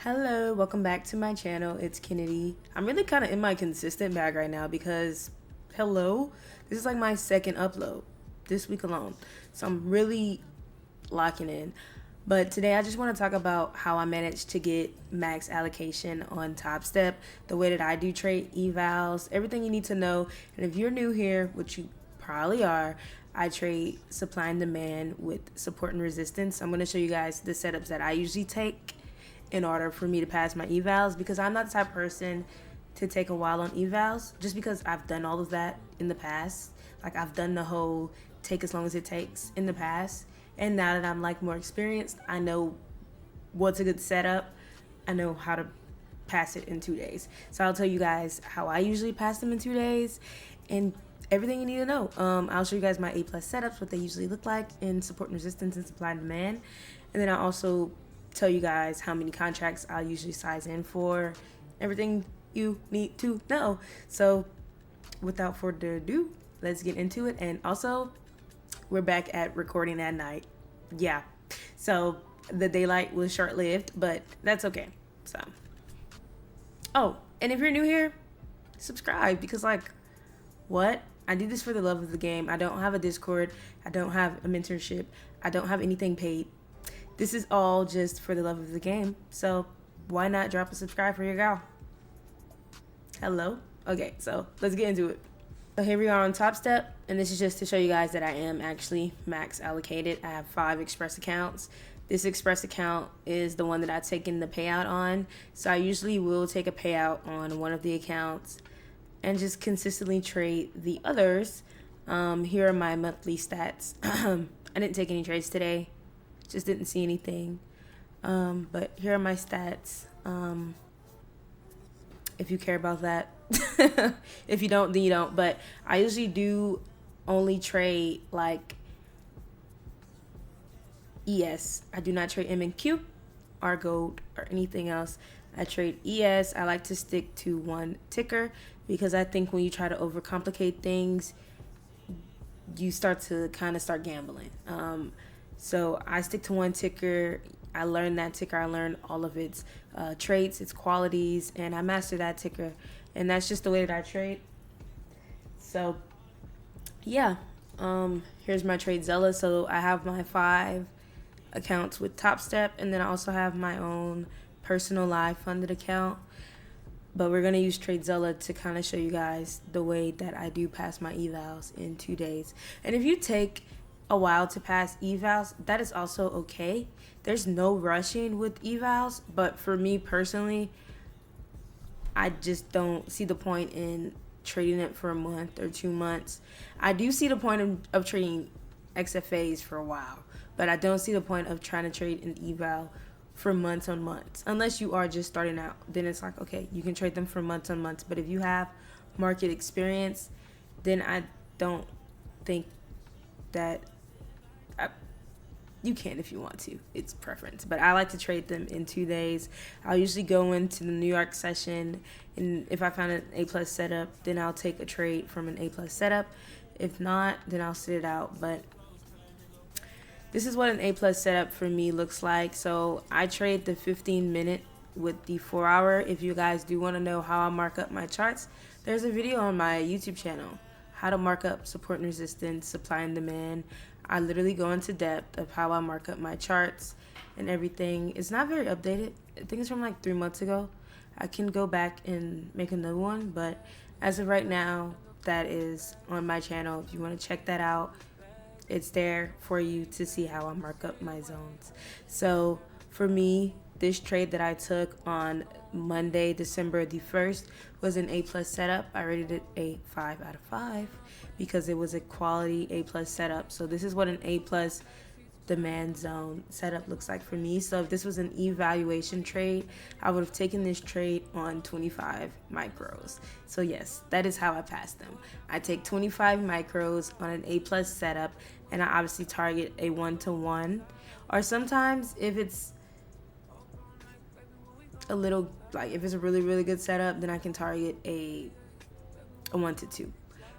Hello, welcome back to my channel. It's Kennedy. I'm really kind of in my consistent bag right now because, hello, this is like my second upload this week alone. So I'm really locking in. But today I just want to talk about how I managed to get max allocation on TopStep, the way that I do trade evals, everything you need to know. And if you're new here, which you probably are, I trade supply and demand with support and resistance. I'm going to show you guys the setups that I usually take in order for me to pass my evals, because I'm not the type of person to take a while on evals, just because I've done all of that in the past. Like, I've done the whole take as long as it takes in the past, and now that I'm like more experienced, I know what's a good setup. I know how to pass it in 2 days. So I'll tell you guys how I usually pass them in 2 days and everything you need to know. I'll show you guys my A+ setups, what they usually look like in support and resistance and supply and demand, and then I'll also tell you guys how many contracts I usually size in for, everything you need to know. So without further ado, let's get into it. And also, we're back at recording at night. Yeah, so the daylight was short-lived, but that's okay. So, oh, and if you're new here, subscribe, because like, what? I do this for the love of the game. I don't have a Discord. I don't have a mentorship. I don't have anything paid. This is all just for the love of the game. So why not drop a subscribe for your gal? Hello? Okay, so let's get into it. So here we are on TopStep, and this is just to show you guys that I am actually max allocated. I have 5 Express accounts. This Express account is the one that I've taken the payout on. So I usually will take a payout on one of the accounts and just consistently trade the others. Here are my monthly stats. I didn't take any trades today. Just didn't see anything. But here are my stats. If you care about that. If you don't, then you don't. But I usually do only trade like ES. I do not trade M and Q or gold or anything else. I trade ES. I like to stick to one ticker, because I think when you try to overcomplicate things, you start to kind of start gambling. So I stick to one ticker. I learned that ticker. I learned all of its traits, its qualities, and I mastered that ticker. And that's just the way that I trade. So, yeah. Here's my trade Zella. So I have my 5 accounts with TopStep, and then I also have my own personal live funded account. But we're going to use TradeZella to kind of show you guys the way that I do pass my evals in 2 days. And if you take a while to pass evals, that is also okay. There's no rushing with evals, but for me personally, I just don't see the point in trading it for a month or 2 months. I do see the point of trading XFAs for a while, but I don't see the point of trying to trade an eval for months on months. Unless you are just starting out, then it's like, okay, you can trade them for months on months. But if you have market experience, then I don't think that you can if you want to. It's preference. But I like to trade them in 2 days. I'll usually go into the New York session, and if I find an A+ setup, then I'll take a trade from an A+ setup. If not, then I'll sit it out. But this is what an A+ setup for me looks like. So I trade the 15-minute with the 4-hour. If you guys do want to know how I mark up my charts, there's a video on my YouTube channel, how to mark up support and resistance, supply and demand. I literally go into depth of how I mark up my charts and everything. It's not very updated. I think it's from like 3 months ago. I can go back and make another one, but as of right now, that is on my channel. If you want to check that out, it's there for you to see how I mark up my zones. So for me, this trade that I took on Monday, December the 1st, was an A+ setup. I rated it a 5 out of 5 because it was a quality A+ setup. So this is what an A+ demand zone setup looks like for me. So if this was an evaluation trade, I would have taken this trade on 25 micros. So yes, that is how I pass them. I take 25 micros on an A+ setup, and I obviously target a 1-to-1, or sometimes if it's a little, like if it's a really good setup, then I can target a 1-to-2.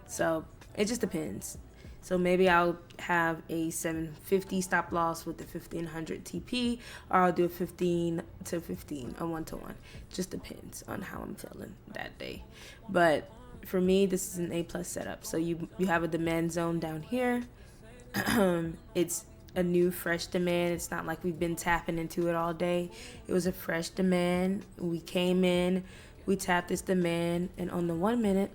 So it just depends. So maybe I'll have a 750 stop loss with the 1500 TP, or I'll do a 15 to 15, a 1-to-1. Just depends on how I'm feeling that day. But for me, this is an A plus setup. So you have a demand zone down here. It's a new fresh demand. It's not like we've been tapping into it all day. It was a fresh demand. We came in, we tapped this demand, and on the 1 minute,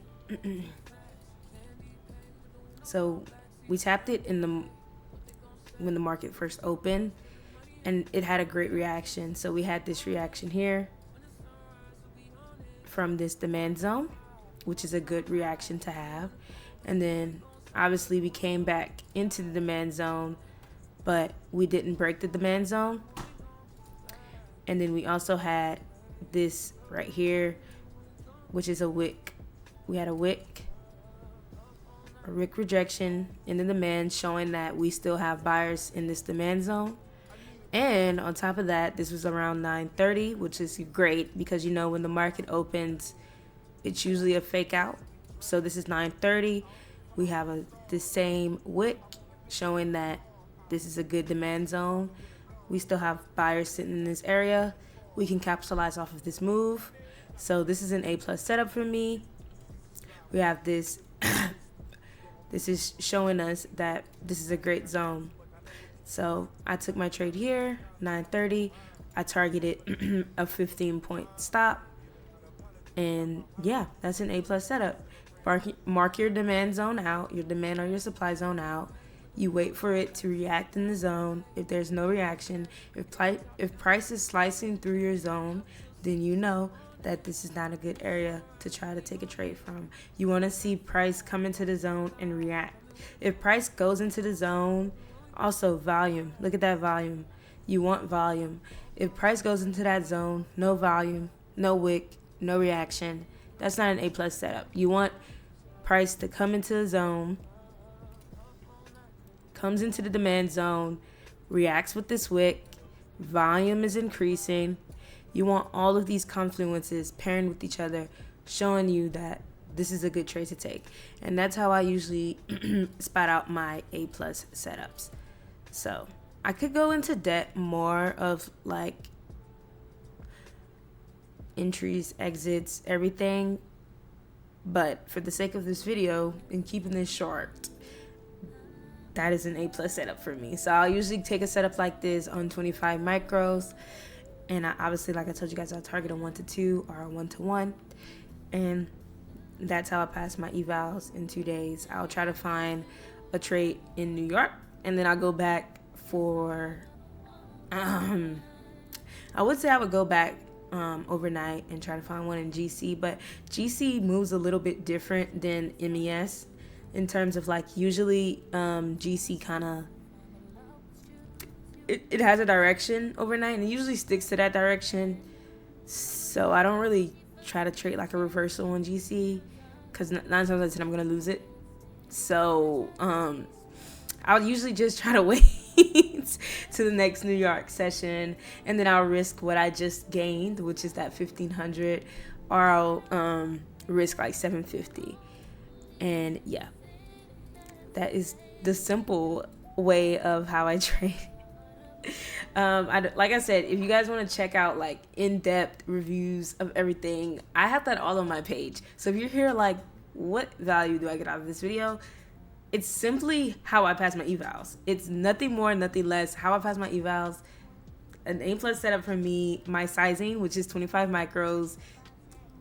so we tapped it when the market first opened, and it had a great reaction. So we had this reaction here from this demand zone, which is a good reaction to have. And then obviously we came back into the demand zone, but we didn't break the demand zone. And then we also had this right here, which is a wick. We had a wick rejection in the demand, showing that we still have buyers in this demand zone. And on top of that, this was around 9:30, which is great because you know when the market opens, it's usually a fake out. So this is 9:30. We have the same wick showing that this is a good demand zone. We still have buyers sitting in this area. We can capitalize off of this move. So this is an A plus setup for me. We have this. This is showing us that this is a great zone. So I took my trade here, 9:30. I targeted a 15-point stop. And yeah, that's an A plus setup. Mark your demand zone out, your demand or your supply zone out. You wait for it to react in the zone. If there's no reaction, if price is slicing through your zone, then you know that this is not a good area to try to take a trade from. You want to see price come into the zone and react. If price goes into the zone, also volume. Look at that volume. You want volume. If price goes into that zone, no volume, no wick, no reaction, that's not an A plus setup. You want price to come into the zone, comes into the demand zone, reacts with this wick, volume is increasing. You want all of these confluences pairing with each other, showing you that this is a good trade to take. And that's how I usually spot out my A plus setups. So I could go into depth more of like entries, exits, everything. But for the sake of this video and keeping this short, that is an A plus setup for me. So I'll usually take a setup like this on 25 micros. And I, obviously, like I told you guys, I'll target a 1-to-2 or a 1-to-1. And that's how I pass my evals in 2 days. I'll try to find a trade in New York. And then I'll go back for, I would say I would go back overnight and try to find one in GC. But GC moves a little bit different than MES in terms of like usually GC kind of, it has a direction overnight and it usually sticks to that direction. So I don't really try to trade like a reversal on GC because 9 times out of 10 I'm going to lose it. So I'll usually just try to wait to the next New York session, and then I'll risk what I just gained, which is that 1500, or I'll risk like 750. And yeah, that is the simple way of how I trade. Like I said, if you guys want to check out like in-depth reviews of everything, I have that all on my page. So if you're here like, what value do I get out of this video? It's simply how I pass my evals. It's nothing more, nothing less. How I pass my evals. An A plus setup for me, my sizing, which is 25 micros,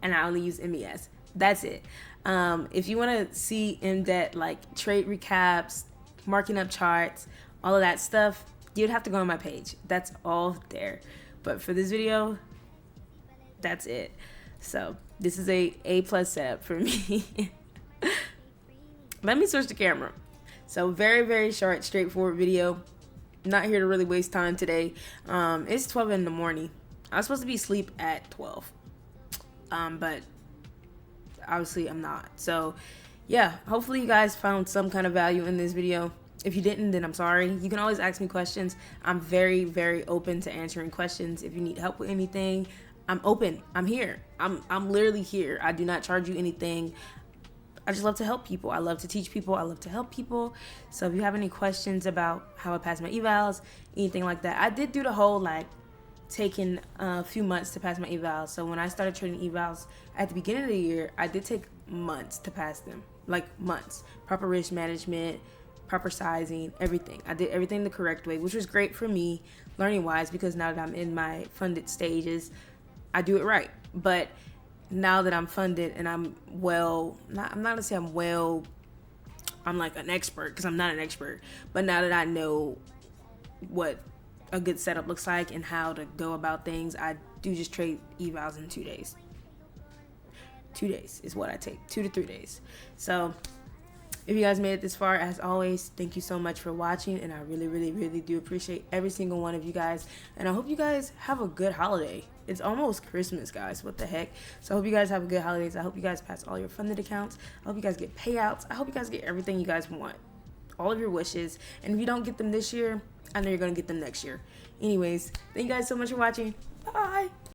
and I only use MES. That's it. If you want to see in-depth like trade recaps, marking up charts, all of that stuff, you'd have to go on my page. That's all there. But for this video, that's it. So this is a A plus setup for me. Let me switch the camera. So very, very short, straightforward video. Not here to really waste time today. It's 12 in the morning. I was supposed to be asleep at 12. But obviously I'm not. So yeah, hopefully you guys found some kind of value in this video. If you didn't, then I'm sorry. You can always ask me questions. I'm very, very open to answering questions. If you need help with anything, I'm open. I'm here. I'm literally here. I do not charge you anything. I just love to help people. I love to teach people. I love to help people. So if you have any questions about how I pass my evals, anything like that, I did do the whole like taking a few months to pass my evals. So when I started trading evals at the beginning of the year, I did take months to pass them, like months. Proper risk management, proper sizing, everything. I did everything the correct way, which was great for me learning wise, because now that I'm in my funded stages, I do it right. But now that I'm funded and I'm I'm not gonna say I'm like an expert, because I'm not an expert, but now that I know what a good setup looks like and how to go about things, I do just trade evals in 2 days. 2 days is what I take, 2 to 3 days. So if you guys made it this far, as always, thank you so much for watching, and I really, really, really do appreciate every single one of you guys, and I hope you guys have a good holiday. It's almost Christmas, guys. What the heck? So I hope you guys have a good holidays. I hope you guys pass all your funded accounts. I hope you guys get payouts. I hope you guys get everything you guys want, all of your wishes, and if you don't get them this year, I know you're gonna get them next year. Anyways, thank you guys so much for watching. Bye.